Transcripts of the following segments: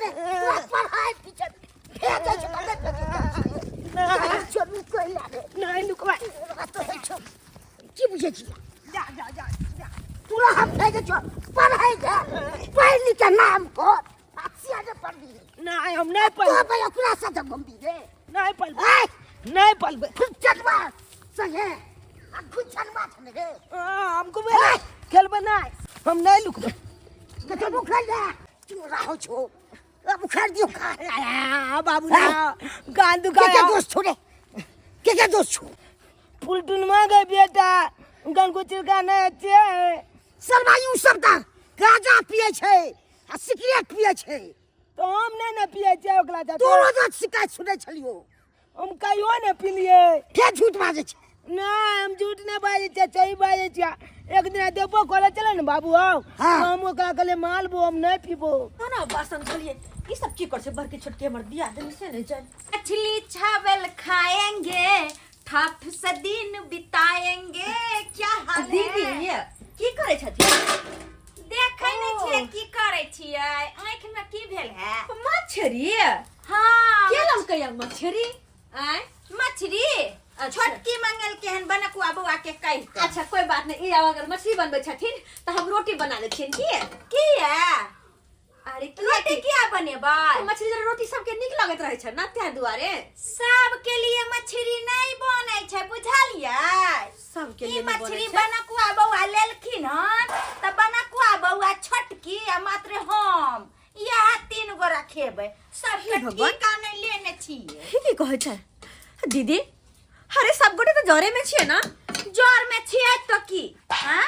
ने पढ़ाई पीछे भेजे छ नहीं चलू कइला रे नहीं लुकवा तो है छ की बुझे छी जा तोरा हम भेजे छ पढ़ाई जा पढ़ली के नाम को अच्छी से पढ़ली नहीं हम नहीं पढ़ तो भाई अपना साथ घूमबी रे नहीं पढ़ नहीं पढ़ चलवा सही कुछ चलवा छने रे हमको खेल बनाए हम नहीं लुक के तो बुखार जा तू रहो छो बुखार दियो का बाबू ना गांद के का दोस्त छोड़े के दोस्त छो पुलटुन में गए बेटा गन को चिरकाने अच्छे सरमायू सब ता गांजा पिए छे आ सिगरेट पिए छे तो हम नहीं न पिए छे ओकला जा तू रोज शिकायत सुने छलियो हम कहियो न पिलिए के झूठ बाजे छे नहीं हम झूठ नहीं बाजे छे सही बाजे छे एक दिन देबो करे चले न बाबू आओ हाँ। हम ओकरा कले मालबो हम नहीं पीबो ना बासन खलिए ये सब की कर से भर के छोटके हमर दिया दिन से नहीं जान मछली चावल खाएंगे ठठ से दिन बिताएंगे क्या हाल दीदी है ये की करे छथि देखै नै छियै की करै छियै आँख में की भेल है मछरी हाँ के लम कया मछरी आय मछली छोटकी मंगल केहन बनकुआ बउआ के कहि के अच्छा कोई बात नहीं ये अगर मछली बनबै छथिन त हम रोटी बना दै छियन की किया अरे रोटी किया बनेबै तो मछली जरा रोटी सबके नीक लागत रहे छै ना त्या दुआरे सब के लिए मछली नहीं बनै छै बुझलियै सबके ई लिए मछली बनकुआ बउआ लेलखिन हन त बनकुआ बउआ छोटकी आ मात्र हम यह 3 गो रखेबै सब हे भगवान। टीका नहीं लेने छियै की कहै छै दीदी अरे सब गोटे तो जरे में छिए ना जोर में छियै तो की हां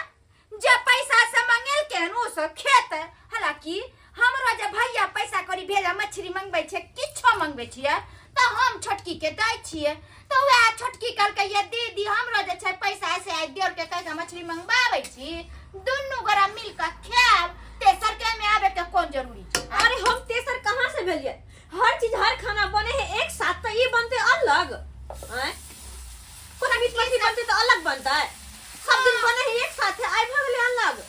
जे पैसा से मंगेल के नु से खेत हालांकि हमरो जे भैया पैसा करी भेजा मछली मंगबै छै किछो मंगबै छियै त हम छोटकी के दै छियै त वह छोटकी कल के ये दीदी हमरो जे छै पैसा से आई देर के कह के मछली मंगबाबै छी दुनु गोरा मिल के खाएब तेसर के में आबे के कोन जरूरी छै अरे हम तेसर कहाँ से भेलिए हर चीज हर खाना बने है एक साथ तो ये बनते अलग हैं कोना मीट मछली बनते तो अलग बनता है सब दिन बने है एक साथ आई भगले अलग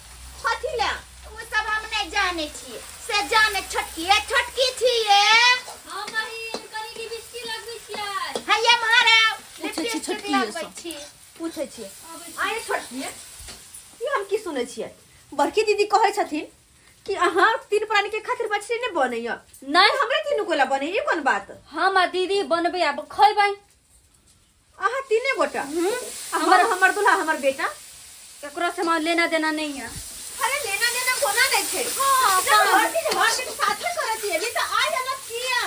कथि ले वो सब हम नहीं जाने छियै से जाने छोटकी छियै हमारी कनी की बिस्की लगबै छियै है ये महाराज पूछे छी छोटकी लगबै छी पूछे छियै आए छोटकी ये हम की सुनै छियै बड़की दीदी कहै छथिन कि अहाँ तीन प्राणी के खातिर मछली नहीं बनैया नहीं हमरे तीनों कोला बने ये कोन बात हम आ दीदी बनबे अब खइबै अहाँ तीने गोटा हमर दूल्हा हमर बेटा केकरो से हम लेना देना नहीं है अरे लेना देना कोना नहीं छे हां हर दिन साथे करत है ये तो आज अलग किया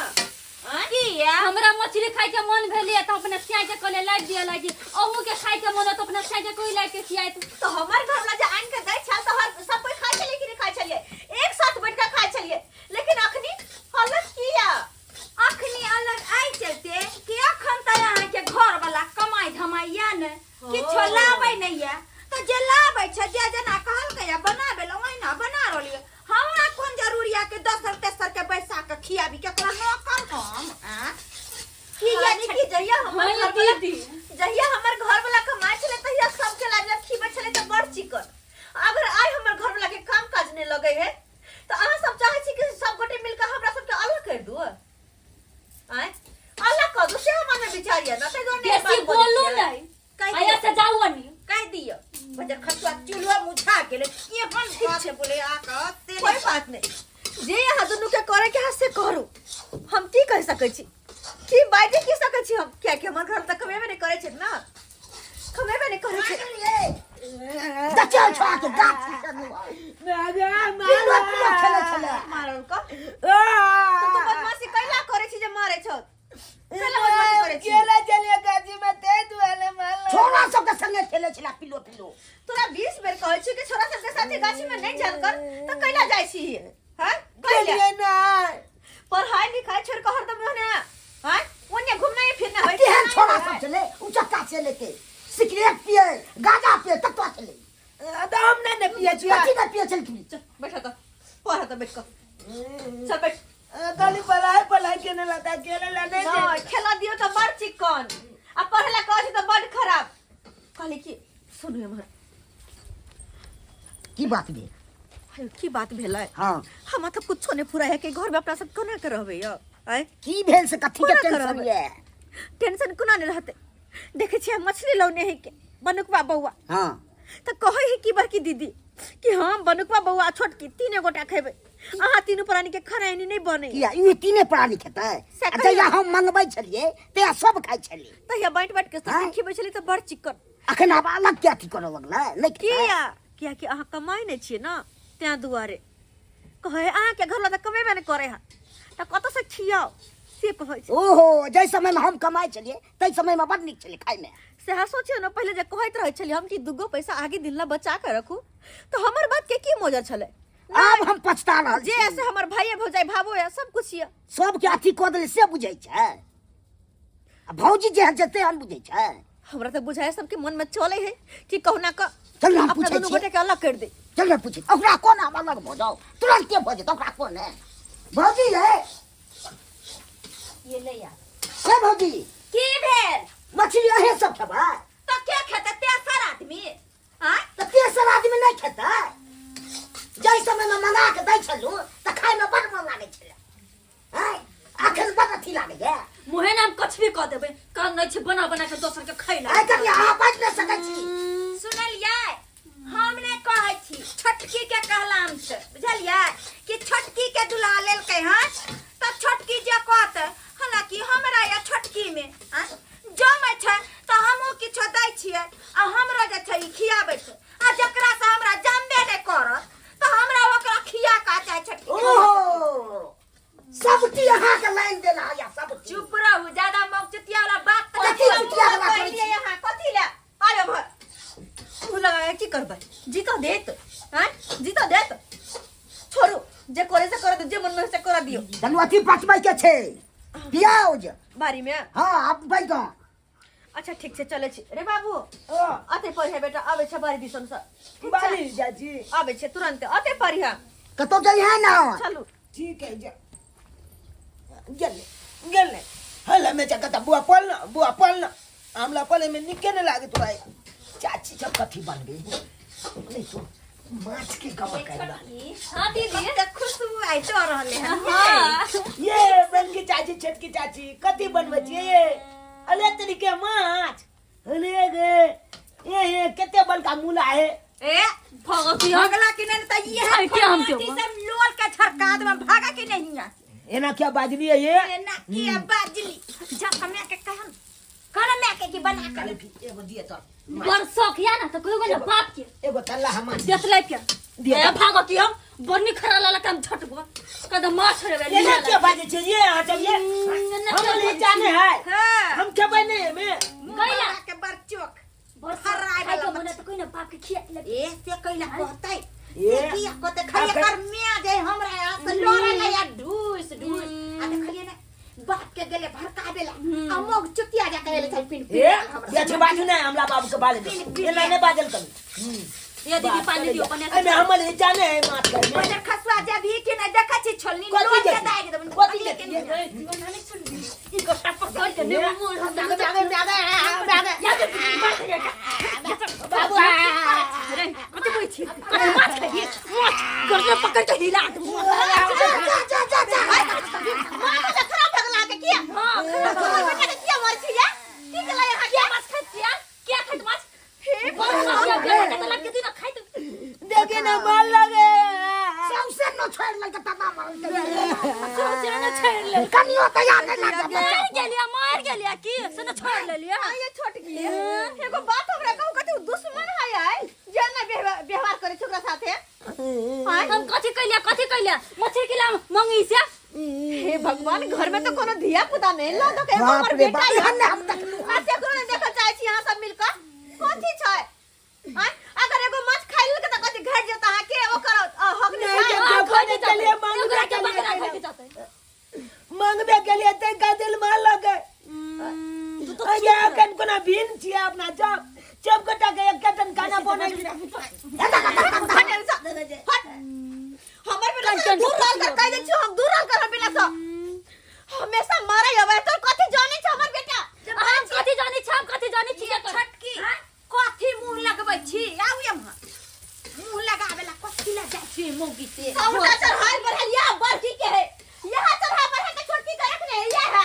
किया हमरा मछली खाइ के मन भेले त अपने सिया के कोले लाग दिया लागी अहू के खाइ के मन त अपने सिया के कोई लाग के खियाई तो हमर घर में जे आन के दै छल तो हर सब कोई खाइ छले कि नहीं खाइ छलिए एक साथ बैठ के खाइ छलिए लेकिन अखनी अलग किया अखनी अलग आई चलते कि अखन त यहाँ के घर वाला कमाई धमाइया ने किछो लाबै नहीं है तो जे लाबै छै जे जना कहल के या बनाबे ल ओहिना बना रहलिए हमरा कोन जरूरी है कि 10 तेसर के बैसा के खियाबी केकरा नौकर हम कि यानी कि जहिया हमर हाँ, घर वाला दीदी। जहिया हमर घर वाला कमाई छले तहिया सब के लाग खिबे छले त बड़ चिकन अगर आई हमर घर वाला के काम काज ने लगे है तो अहाँ सब चाहे छी कि सब गोटे मिलकर हमरा सब के अलग कर दो आय अलग कर दो से हमर विचारिया ना ते दोने बेसी बोलू नहीं आया से जाऊ अनि कह दियो बजर खतुआ चुलवा मुझा गेले ये हम बात से बोले आ का कोई बात नहीं जे यहाँ दुनु के करे के हाथ से करू हम की कह सकै छी की बाइटे की सकै छी हम क्या कि हमर घर तक कमेबे नहीं करे छै ना कमेबे नहीं करे छै दच्चा छा के गाछ पिलो खेले छले मारल को तो बदमाशी कैला करे छी जे मारे छ कैला बदमाशी करे छी केला चलिए गाजी में ते दुआले माल छोरा सब के संगे खेले छला पिलो तोरा 20 बेर कहै छी कि छोरा सब के साथे गाछी में नहीं चल कर त कैला जाय छी हैं कैला चलिए ना पढ़ाई लिखाई छोड़ के हरदम होने हैं ओने घूमना ही फिरना होय केहन छोरा सब चले उचक्का चले के सिगरेट पिए गांजा पिए तक तो चले तो हम नहीं पिए छिया कथी ना पिए चल की बैठा तो पढ़ा तो बैठ कर चल बैठ खाली पढ़ाई के नहीं लगा केला लाने ना खेला दियो तो बड़ चिकन आ पढ़ला कहै तो बड़ खराब कहली कि सुनिए हमर की बात बे की बात भेलै हां हम तो कुछो नहीं पूरा है कि घर में अपना सब कोना के रहबे य आय की भेल से कथी के कोना टेंशन करबै? ये टेंशन कोना नहीं रहते देखे छी मछली लौने है के बनुकवा बउआ हां तो कहे है कि बड़की दीदी कि हम बनुकवा बउआ छोटकी तीने गोटा खेबे अहाँ तीनों प्राणी के खराइनी नहीं बने किया ई तीने प्राणी खेतै अच्छा या हम मंगबै छलिए ते सब खाइ छलिए तहिया बैठ के सब खिबै छली तो बड़ चिकन अखन आब अलग क्या थी करऽ लगलै नहीं किया कि अहाँ कमाई नहीं छिए ना त्या दुआरे कहे अहाँ के घर ला कमेबे नहीं करे है त कत से खियाओ से कहै छै ओहो जै समय में हम कमाई छलिए तै समय में बड़ नीक छलिए खाइ में से सोचियो ना पहले जे कहैत रहै छली हम कि दुगो पैसा आगे दिन ला बचा के रखू तो हमर बात के की मोजर छले अब हम पछता रहल जे ऐसे हमर भाई भौजाई भाबो है सब कुछ ये सब के अथी क देले से बुझै छै आ भौजी जे जते हम बुझै छै हमरा तो बुझाय सबके मन में चले है कि कहना का चल हम अपना पूछै दोनों छियै गोटे के अलग कर दे चल रे पूछै ओकरा कोन हम अलग भ जाओ तुरंत के भ जेत ओकरा कोन है भौजी है ये ले यार से भौजी की भेल मछली अहे सब खेबै तो क्या खेते तेसर आदमी हां त तेसर आदमी नहीं खेतै जै समय में मंगा के दै छलू त खाय में बड़ मन लागे छले हैं अखन बड़ अथी लागे है मुहे नाम कुछ भी कह देबे कान नहीं छै बना बना के दोसर के खैला आई कनी अहाँ बाज न सकै छी सुनलियै हमने कहै छी छोटकी के कहलाम से बुझलियै कि छोटकी के दुल्हा लेलकै हन त छोटकी जे कहत हालांकि हमरा या छोटकी में जमै छै त हमहु किछो दै छियै आ हमरो जे छै खियाबै छै आ जकरा से हमरा जमबे नै करत त हमरा ओकरा खिया का चाहे छोटकी ओहो सबटी अहाँ के लाइन देना या सब चुप रहू ज्यादा मौकचतिया वाला बात तो कथी चुतिया वाला करै छी? यहाँ कथी ले आयो भर तू लगा की करबै जीतो देत हैं जीतो देत छोड़ू जे करे से करे जे मन में से कर दियो तनु अथी पचबै के छै प्याज बारी में हां अब बैगन अच्छा ठीक से चले छी रे बाबू अते पढ़े बेटा आबे छ बारी दिसन से बाली जाजी आबे छ तुरंत अते पढ़िया कतो जाइ है ना चलू ठीक है जा गेल हला में चकता बुआ पलना आमला पले में निके न लागे तोरा चाची सब कथी बनबे नहीं तो माछ के कमा करबा हां दीदी का खुशबू आई तो रहले हैं हां ये बन के चाची छटकी चाची कथी बनबै छिए अले तरीके माछ अले गे ये केते बड़का मूला है ए भगती भगला कि नहीं त ये है क्या हम क्यों? सब लोल के छरकाद में भागा कि नहीं है एना क्या बाजरी है ये ये ना की बाजली जा कमे के कहन मैं के की बना के एगो दिए तो बड़ शौक या ना तो कोई ना बाप के एगो तल्ला हम देख ले के दिया ए भागती हम बन्नी खरा लाला काम छटबो कदम माछ रे ये ना क्या बाजे छे ये आ जब ये ना हम नहीं जाने है हां हम क्या बने में गइला के बरचोक बड़ हराय खाई वाला के मने तो कोई ना बाप के खिया ले ए से कइला कहतै ये ये किया कहते खइया कर मिया जे हमरा यहाँ से लोरे ला या ढूस आ देखलिए ना बाप के गेले भड़काबेला आ मोग चुतिया जा कहले चल पिन ये ये छे बाजू ना हमला बाबू के बाले ये लाने बाजल कभी ये दीदी पानी दियो पने अरे हम नहीं जाने है माछ कर में बजर खसवा जा भी कि ना देखा छी छोलनी कथी लोर के देखी? दाग देबन कथी के देखी? नहीं जीवन नहीं सुन ई को टप कर के ये मुंह हम बाबू रे कते बोइ छी कते माछ खाइए माछ करने पकड़ के हिला दू मां को खराब लगला के किया हां खराब के किया मर छी या की कला यहाँ क्या माछ खाइए क्या खाइत माछ हे बड़ के लग के दिन खाइत देखे ना मार लगे सबसे न छोड़ लगे तना मार सोच ना छोड़ ले कनियो तैयार नहीं लगे मार गेलिया की से न छोड़ ले लिया आ ये छोटकी एगो बात हमरा कहू कते दुश्मन है आई जे ना व्यवहार करे छोकरा साथे हम कथी कइलिया मछली के लाम मंगी से हे भगवान घर में तो कोनो धिया पुता नहीं ला तो के बाप हमर रे बेटा बाप, है हमने हम तक आते कोनो देखल चाहे छी यहां सब मिलकर कथी छै अगर एगो माछ खाइ लेल के त कथी घट जेता है के ओकर हक नहीं, नहीं जब- आ खोज के लिए मांग ओकरा के के लिए बकरा कहना। खाइ जाते मांगबे के लिए ते का दिल मार लगे अया कन कोना भीन छिया अपना चप कटा के एक कटन खाना बने हमर बेटा से दूर रह कर कह दे छी हम दूर रह कर हम बेटा से हमेशा मारे हवे तो कथी जाने छ हमर बेटा हम कथी जानी छी छटकी कथी मुंह लगबै छी आउ एम्हर मुंह लगाबेला कथी खिला जाए छे मौगी से सबटा चढ़ाई बढ़िया बड़की के है यहाँ चढ़ा बढ़ा के छोटकी के रखने है ये है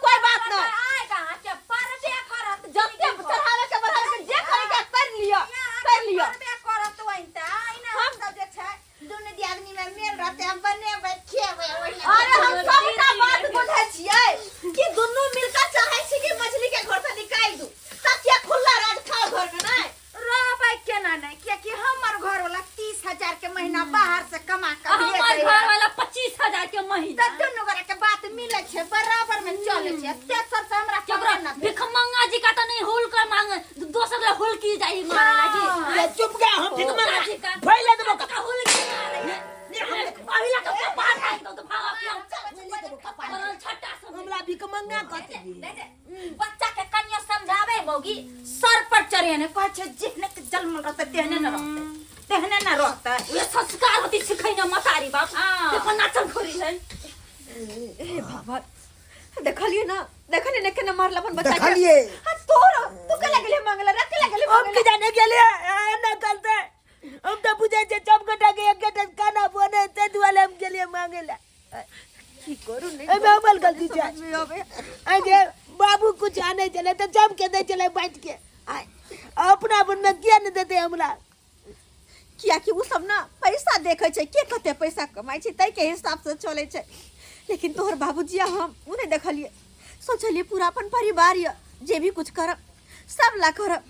कोई बात नहीं आएगा के परबे करत जब तक चढ़ावे के बढ़ावे के जे करे के कर लियो परबे करत वइता आइना हम सब जे छै दोनों दी आदमी में मेल रहते हम बने खेबे अरे हम सबटा बात बुझै छियै कि दुनू मिलकर चाहै छी कि मछली के घर से निकाल दू सत्य खुला राज खाओ घर में नहीं रहबै केना नहीं कि हमर घर वाला 30,000 के महीना बाहर से कमा के हमार घर वाला 25,000 के महीना त दुनू गोरा के बात मिले छै बराबर में चले छै तेसर से हमरा चबरा खबर ना भिखमंगा जी का तो नहीं होल कर मांगे दोसर ले होल की जाई मारे लागी ये चुप गया हम ठीक भिखमंगा मांगा जी का फैले देबो का होल की मारे अहिला तो बाहर आई तो भागा पिया छट्टा सब हमला भिखमंगा कहते बच्चा के कन्या समझावे मौगी सर पर चढ़े ने कह छै जिहने के जन्म रहते तेहने न रहते ये संस्कार होती सिखाई ना मतारी बाप देखो नाचन खोरी है ए बाबा देखलिए ना देखलिए ने केना मारला अपन बच्चा देखलिए। हां तू के लगले मंगला रख लगले हम के जाने के लिए ना करते हम तो बुझे जे चपकटा के एक गट खाना बने ते दुआले हम के लिए मांगेला की करू नहीं ए हमल गलती छै अगे बाबू कुछ आने चले तो जम के दे चले बैठ के अपना अपन में किया नहीं देते हमला किया कि वो सब ना पैसा देखे छै के कते पैसा कमाई छै तै के हिसाब से चले छै लेकिन तोहर बाबूजी हम उन्हें देखलिए सोचलिए पूरा अपन परिवार ये जे भी कुछ करब सब ला करब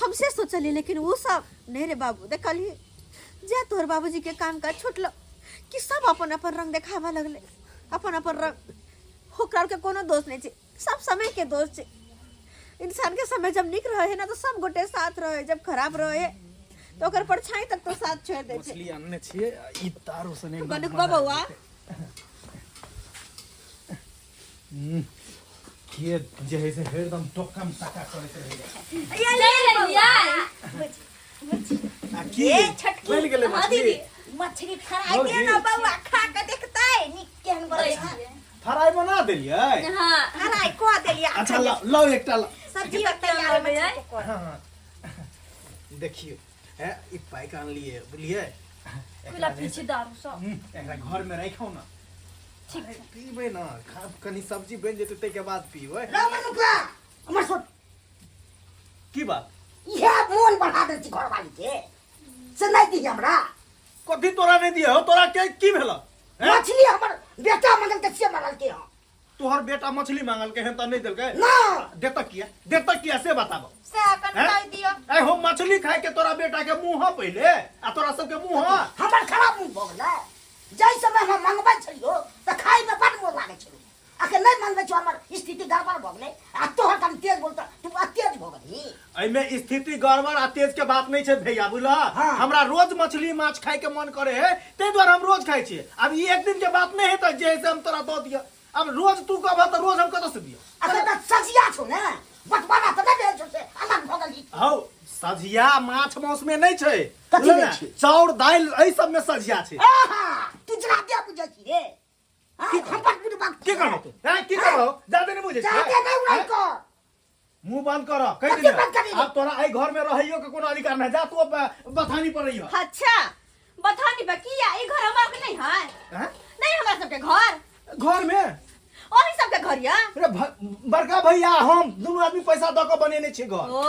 हमसे सोचलिए लेकिन वो सब नहीं रे बाबू देखलिए जे तोहर बाबूजी के काम का छूटलो कि सब अपन अपन रंग देखावा लगले अपन अपन रंग होकर के कोनो दोष नहीं छै सब समय के दोष छै इंसान के समय जब निक रहे है ना तो सब गोटे साथ रहे जब खराब रहे तो ओकर परछाई तक तो साथ छोड़ दे छै मछली आनने छिए ई तारो से नहीं गनुक बाबा के जे है से एकदम टोकम टका करत रहे ये ले लिया आ की छटकी बन गेले हाँ मछली दीदी मछली फ्राई दे ना बउआ खा के देखतै निक केहन बनै छै फ्राई बना देलिए हां फ्राई को देलिए अच्छा लो एकटा लो सब्जी तैयार में है हाँ। देखियो ए ई पाई कान लिए बुझलिए कुला पीछे दारू सब एकरा घर में रखौ ना ठीक पीबे ना खा कनी सब्जी बन जेते ते के बाद पीबे रामनुका हमर सुन की बात ये मोल बढ़ा दे छी घर वाली के से नहीं दी हमरा कथी तोरा नहीं दिए हो तोरा के की भेल मछली हमर बेटा मंगल के से मरल के तोहर बेटा मछली मांगल के हम त नहीं देलकै ना देता किया से बताबो से अकन हैं? कह दियो ए हो मछली खाए के तोरा बेटा के मुंह पहले आ तोरा सब के मुंह हमर खराब मुंह भ गेलै जै समय हम मंगबै छलियो त खाइ में बड मोन लागे छलो आके नहीं मंगबै छ हमर स्थिति गड़बड़ भ गेलै आ तोहर कम तेज बोलता तू तेज भ गेली एमे स्थिति गड़बड़ आ तेज के बात नहीं छै भैया बुझला हाँ। हमरा रोज मछली माछ खाए के मन करे है ते द्वारा हम रोज खाए छी अब ई एक दिन के बात नहीं है त जे से हम तोरा दो दिया अब रोज तू कहबा त रोज हम कत से दिया अरे त सजिया छौ ने बटवाना त नहीं भेल छौ से अलग भ गेली हौ सजिया माछ मांस में नहीं छै कथी में छै? चाउर दाल एई सब में सजिया छै आहा तू जरा दे बुझै छी रे हां हम पर बुझ बात की करबो तू हैं की करबो ज्यादा नहीं बुझे जाते नहीं उड़ाई हैं? कर मुंह बंद कर कह कथी दिया बंद करी? अब तोरा एई घर में रहियो के कोनो अधिकार नहीं जा तू अब बथानी पर रहियो अच्छा बथानी बा किया ई घर हमार के नहीं है हैं नहीं हमरा सबके घर घर में ओही सबके घर या अरे बड़का भैया हम दोनों आदमी पैसा द के बनेने छी घर ओ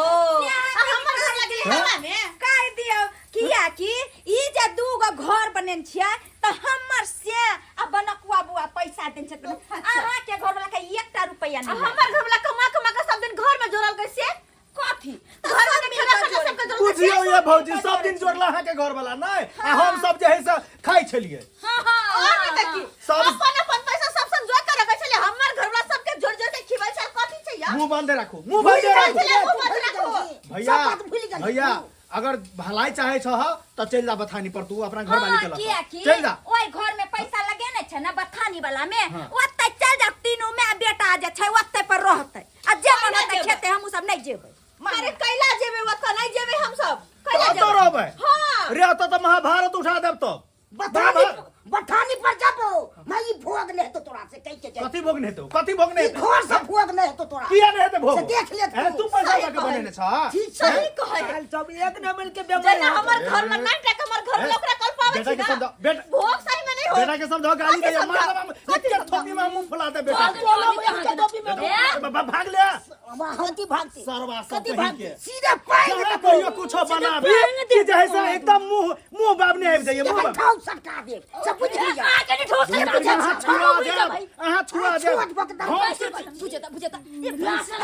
हमर घर लगे हवा में कह दियो किया कि ई जे दूगो घर बनेन छियै त हमर से आ बनकुआ बुआ पैसा देन छथिन अहाँ के घर वाला के 1 रुपया नहीं हमर घर वाला कमा कमा के सब दिन घर में जोड़ल गई से कथी घर में खेला खाना सबके जोड़ल बुझियो ये भौजी सब दिन जोड़ला है के घर वाला नहीं आ हम सब जे है से खाई छलिए हां हां और नहीं देखी सब- अपन अपन पैसा सब संजोग के रखे छले हमर घर वाला सबके जोड़ जोड़ के खिबै छै कथी छै या मुंह बंद रखो मुंह बंद रखो भैया भूल गई भैया अगर भलाई चाहे छ त चल जा बथानी पर तू अपना घर वाली के किया लग कि चल जा ओई घर में पैसा लगेने छै ना बथानी वाला में हाँ। ओत्ते चल जा तीनों में बेटा जे छै ओत्ते पर रहतै आ जे मन होतै खेते हमहु सब नहीं जेबै अरे कैला जेबे वत नहीं जेबे हम सब कैला तो रहबै हां रे तो महाभारत उठा देब तो बठानी पर जाबो मैं ई भोग ले तो तोरा से कह के जा कथी भोगने तो कथी भोगने ई घर से भोग ले तो तोरा किया नहीं हेते भोग से देख ले हैं, तू पैसा लगा के बनेने छ ठीक सही है कहे सब एक नंबर के जना हमर घर में नहीं हमर घर में ओकरा बेटा के समझाओ बेटा भोग सही में नहीं हो बेटा के समझाओ गाली दे कथी मार समझाओ? एक थोपी में मुंह फुला दे बेटा बाबा भाग ले कति भागती सरवा सब कति कहीं भागती के सीधा पाई जहाँ कहियो कुछ बना भी जैसा एकदम मुंह बाब नहीं आबि जाइए मुंह बाब ठाउ सरकार दे सब कुछ हो जाए आके नहीं ठोस अहाँ छुआ जाए बुझे त ये भाषण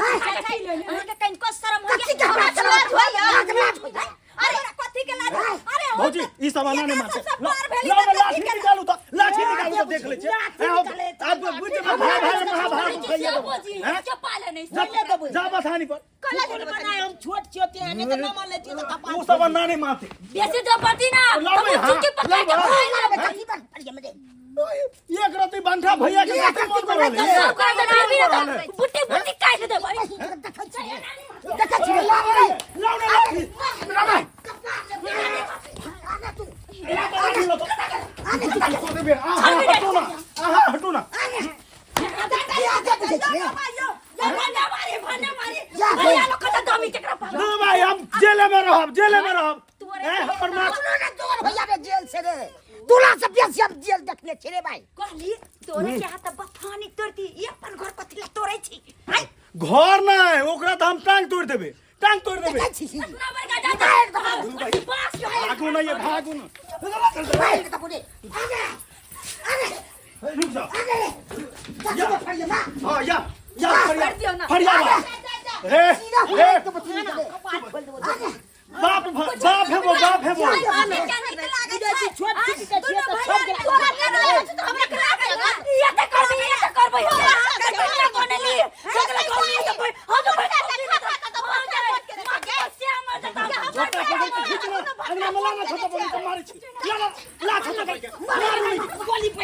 के कहीं को शर्म हो कति गया के लाज हो जाए अरे कथी के लाज अरे हो भौजी ई सब आना नहीं मारते सब पार भेली लो त लाठी निकालू तो देख ले अब बुझ भाई महाभारत भैया चपाले नहीं जा बथानी पर कला दिन बनाए हम छोट छोटे हैं नहीं तो ना मान लेती तो कपाल वो सब अन्ना नहीं मारते बेसी जबरती ना लाओ भाई, हाँ, चुटकी पकड़ के लाओ, खाए ना कति बार पड़ गया मुझे एक रति बंठा भैया के साथ मन कर रहे सब कर दे ना भी बुट्टी बुट्टी काट दे भाई देखा छी लाग रे लाओ ना लाठी हटू ना भाई हम जेल में रहब हमर माँ भैया रे जेल से रे दूल्हा से बेसी हम जेल देखले छी रे भाई कहली तोरे के हाथ बफानी तोरती ये अपन घर कथी ला तोरै छी हाय घर नहीं ओकरा तो हम टांग तोड़ देबे देखा छी भागू ना ये भागू ना भाई तो बोले रुक जाओ या भैया ना हाँ या फरिया ए तो बतूने दे बाप है वो छोट चीज के छिए तो सब के हमरा के लाग लगा ये तो कर भाई कोने ली जगला कोने तो भाई हम तो अगला मला ना छोटा बड़ी तो मारी छी ला छोटा करके गोली पे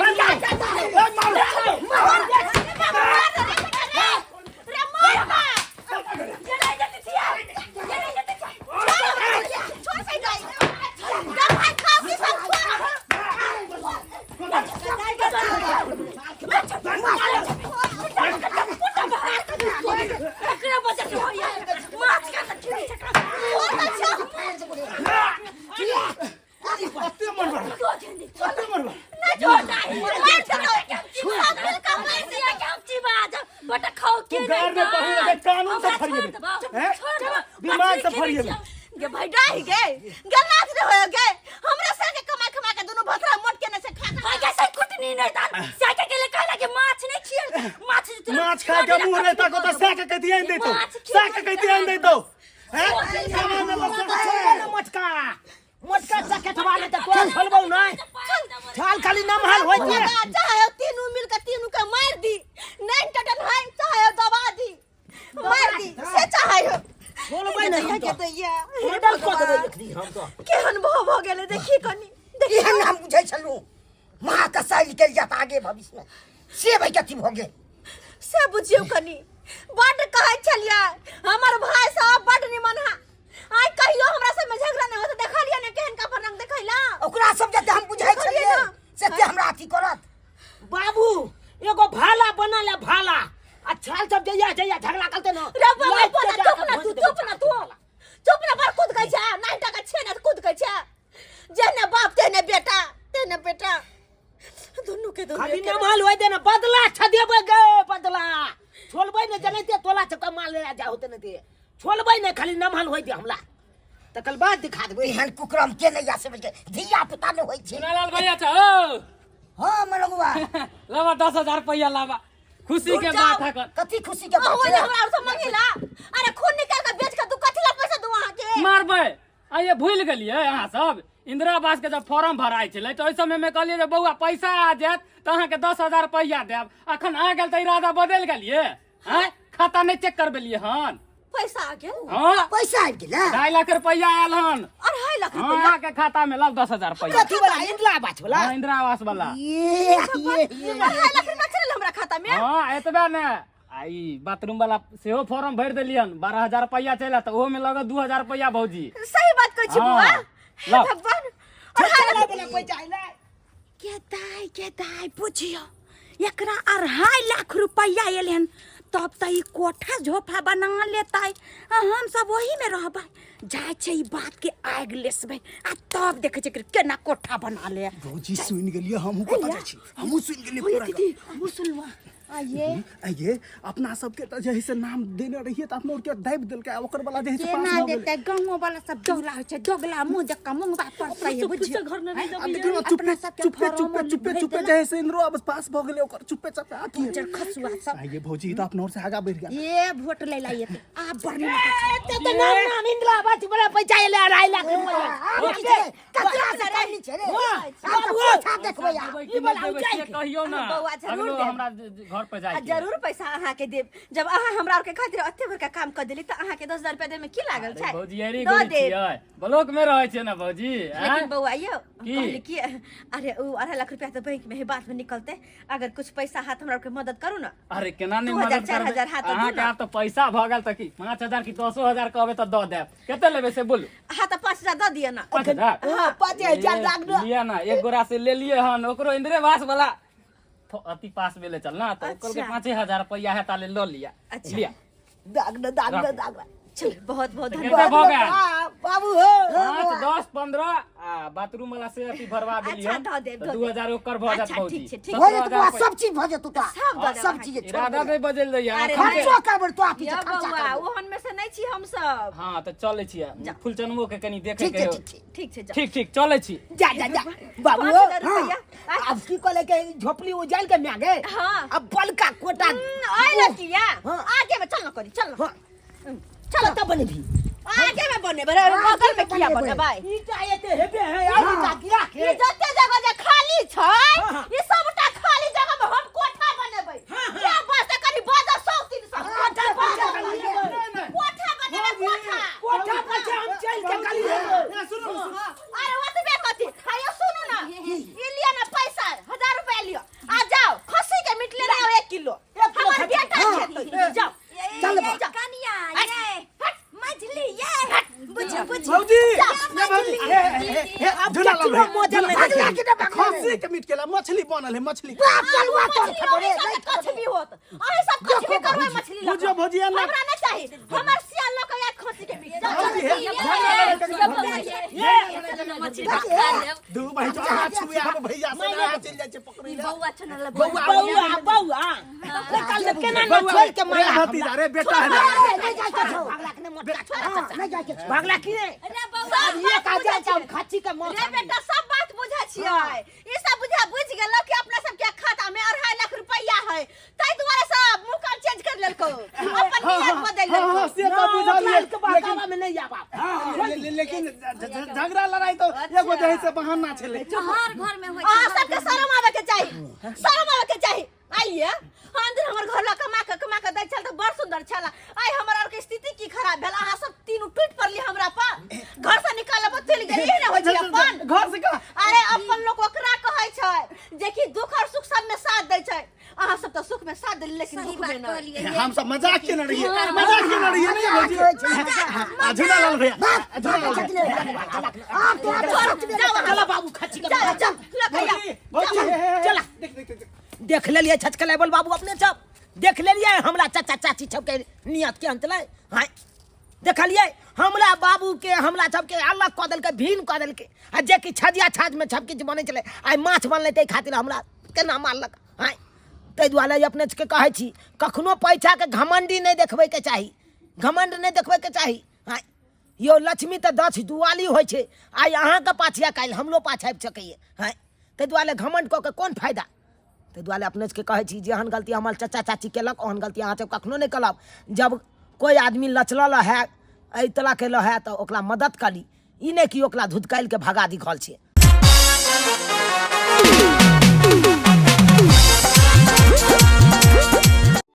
कानून से फरिए दिमाग से फरिए गे भाई डाई गे गलत रे हो गे हमरा संगे कमा कमा के दोनों भतरा मोट के न से खा भाई कैसे कुटनी नहीं था साके के लिए कहला कि माछ नहीं खियल माछ खा के मुंह नहीं ताको तो साके के दिए दे तो साके के दिए दे तो हैं मोटका मोटका सकेट वाले तो कोई फलबौ नहीं छाल खाली नमहल होई दिए चाहे तीनों मिल के तीनों के मार दी नहीं टटन है चाहे दबा दी मार दी से चाहे बोलबै नहीं के तो ये हेडल को देबै देखी हम तो केहन भाव हो गेले देखी कनी ये नाम बुझै छलु महाकसाई के जात आगे भविष्य में से भाई कथि भ गेल से बुझियो कनी बड कहै छलिया हमर भाई सब बड निमन है आइ कहियो हमरा से में झगड़ा नहीं होत देखलिए ने केहन का रंग देखैला ओकरा सब जते हम बुझै छलिए से ते हमरा अथि करत बाबू एगो भाला बनाला भाला आ छाल सब जइया झगड़ा करते न रे बाबा चुप ना बार कूद गई छा नहीं टका छे ना कूद गई छा जेने बाप तेने बेटा दोनों के दोनों खाली नमहल होई दे न बदला छदेबै गे बदला छोड़बै न जनेते तोला चका माल ले जा होते न ते छोड़बै न खाली नमहल होई दे हमला तकल बाद दिखा देबै एहन कुकरम के नहीं आसे के धिया पुता न होई छै लाल भैया छ ओ हां मनगुआ लावा 10,000 रुपया लावा खुशी के बात है कर कथि खुशी के बात ओए है हमरा और से मांगेला अरे खून निकाल के बेच के तू कथि ला पैसा दू वहां के मारबे आइए भूल गेलिए अहाँ सब इंदिरा आवास के जब फॉर्म भराई छले तो ओइ समय में कहलिए जे बौआ पैसा आ जात त अहाँ के 10,000 रुपया देब अखन आ गेल त इरादा बदल गेलिए हैं खाता नहीं चेक करबेलिए हन पैसा आ गेल हां पैसा आ गेल 2.5 लाख रुपया आयल हन 2.5 लाख हां अहाँ के खाता में लाव 10,000 रुपया कथि वाला इंदिरा आवास वाला हां इंदिरा आवास वाला ये 2.5 लाख रुपया चल हमरा खाता में हां एतबे ने आई बाथरूम वाला सेहो फॉर्म भर देलियन 12,000 रुपया चला त ओहो में लगा 2,000 रुपया भौजी सही बात कहै छी बुआ ला भगवान चला बला पैसा आइले के दाई बुझियो एकरा 2.5 लाख रुपया एलहन तब त ई कोठा झोपा बना लेता है हम सब वही में रहबै जाय छै ई बात के आग लेसबै आ तब देखे छै केना कोठा बना ले भौजी सुन गेलिए हमहू कत जाइ छी हमहू सुन गेलिए पूरा दीदी हमहू सुनवा आइए अपना सबके त जहि से नाम देने रहिए त अपना के दाब देलकै ओकर वाला जहि से पास केना हो गेलै देतै गांव वाला सब डोला होइ छै दोगला मुंह जक्का मुंगबा पड़तै है बुझियो घर में नहीं अब दबिए देखियो अपना सबके चुपे चुपे चुपे चुपे जहि से इंद्रो अब पास भ गेलै ओकर चुपे चुपे आकी चल खसुआ सब आइए भौजी त अपना और से आगा बढ़ गया ये वोट ले लाई एते आ बरनी ते नाम इंदिरा आवास बड़ा पैसा ले 2.5 लाख रुपया कतरा से काली छे रे बाबू छाप देखबै कहियो ना बौआ जरूर अगलो देब। हमरा घर पर जाय जरूर पैसा अहाँ के देब जब अहाँ हमरा और के खातिर अत्ते बड़का काम कर देली त अहाँ के 10,000 रुपया दे में की लागल छै भौजी एरी दऽ गोरी देब। छियै ब्लॉक में रहै छै ना भौजी लेकिन बउआ यो की? कहली कि अरे उ 2.5 लाख रुपया तो बैंक में है बात में निकलते अगर कुछ पैसा हाथ हमरा के मदद करू ना अरे केना नहीं 2,000, मदद 4,000 हाथ अहाँ दू के ना। आब तो पैसा भ गेल त की 5,000 की 10,000 कहबे त द देब केते लेबे से बोलू हाँ तो 5,000 दे दिया ना 5,000 हां 5,000 लाख दो लिया ना एक गोरा से ले लिए हन ओकरो इंद्रे आवास वाला अति पास में ले चल ना तो ओकर के अच्छा। 5,000 रुपया है ताले लो लिया अच्छा। लिया दाग चल बहुत बहुत कितना धन्यवाद भ गेल बाबू हो 5 10 15 आ बाथरूम वाला से अति भरवा देली अच्छा, हम दऽ देब, तो दऽ 2,000 ओकर भ जात अच्छा, भौजी ठीक छै, ठीक हो जे 17,000 तो सब चीज भ जेतौ ता सब दऽ देब सब अहाँ चीज के। छोड़ इरादा नहीं बदल दैया अरे खर्चो करबै तो आप या खर्चा बउआ करबै ओहन में से नहीं छी हम सब हां तो चले छियै फुलचनमो के कनी देखे ठीक के छै हो। ठीक छै ठीक छै जा ठीक ठीक चले छी जा जा जा बाबू 5,000 हाँ। रुपया। अब की कहले के झोपड़ी उजाल के में गए हाँ। अब बलका कोटा आई लड़किया हाँ। आगे में चल ना करी चल ना हाँ। चलो तब बने भी आगे में बने बराबर बगल में किया बने भाई ई चाहते हेबे है आगे ताकि ये राखे जते जगह जे खाली छै हाँ। ये सबटा खाली जगह में हम कोठा बनेबै क्या बस कनी बाजा 100-300 कोठा बनेबै कोठा पर से हम चल के गली सुनो अरे ओतबे कथी हायो सुनु ना ई लिया ना पैसा 1,000 रुपया लियो आ जाओ खस्सी के मीट ले आओ 1 किलो हमर बेटा छै तो जाओ चल कनिया ये मछली ये बुझ भौजी ये भौजी झूला ला किलो मोजल में भागला रखिए। के डब्बा खस्सी के मीट केला मछली बनल है मछली बलुआ तोर खबरे कुछ भी होत अरे सब कुछ भी करबै मछली ला बुझियो भौजी ना हमरा नहीं चाहिए हमर सियाल लोग के एक खस्सी के मीट दू भाई जो हाथ छुए हम भैया से ना चल जाय छै पकड़ी ले बउआ चनल बउआ बउआ निकल दे केना न छोड़ के मारा भतीजा रे बेटा है नहीं जाय के छौ भागला के मत काट नहीं जाय के छौ भागला की रे अब ये का जाय छै खच्ची के मौत रे बेटा सब बात बुझै छियै ई सब बुझ गेलौ कि अपना सब के खाता में 2.5 लाख रुपया है तै दुआरे सब मुंह कान चेंज कर लेलको अपन नियत बदल लेलको से तो बुझा लिया के बातावा में नहीं जाबा लेकिन झगड़ा लड़ाई तो एगो जहि से बहाना छले हर घर में होय आ सबके शर्म आवे के चाहिए शर्म आवे के चाहिए आइए अंदर हमर घर ला कमा के दै छल त बड़ सुंदर छला आई हमर और के स्थिति की खराब भेल अहाँ सब तीनू टूट पड़ली हमरा पर घर से निकालब चल गेली ना होय छै अपन घर से का अरे अपन लोग ओकरा कहै छै जे कि दुख और सुख सब में साथ दै छै अहाँ सब तो सुख में साथ देली लेकिन सही दुख बात में ना कहलिए हम सब मजाक के न रहिए नहीं झूला लाल भैया झूला लाल चला बाबू खच्ची के चल चल भैया चला देख लेलिए छचकले बोल बाबू अपने सब देख लेलिए हमरा चाचा चाची सब के नियत के अंतले हां देखलिए हमरा बाबू के हमरा सब के अलग क देल के भीन क देल के आ जे कि छजिया छाज में सब किछ बने चले आई माछ बनले तै खातिर हमरा केना मारलक हां तै दुआरे अपने के कहै छी कखनो पैसा के घमंडी नहीं देखबै के चाही घमंड नहीं देखबै के चाही हां यो लक्ष्मी त 10 दुआली होइ छै आई अहाँ के पाछिया काल हमरो पाछ आबि सकैए हां तै दुआरे घमंड क के कोन फायदा तै दुआरे अपने के कहै छी जेहन गलती हमर चाचा चाची केलक ओहन गलती अहाँ सब कखनो नहीं करब जब कोई आदमी लचलल है एहि तरह के है तो ओकरा मदद करी ई नहीं कि ओकरा धुतकाइल के भगा दिखल छै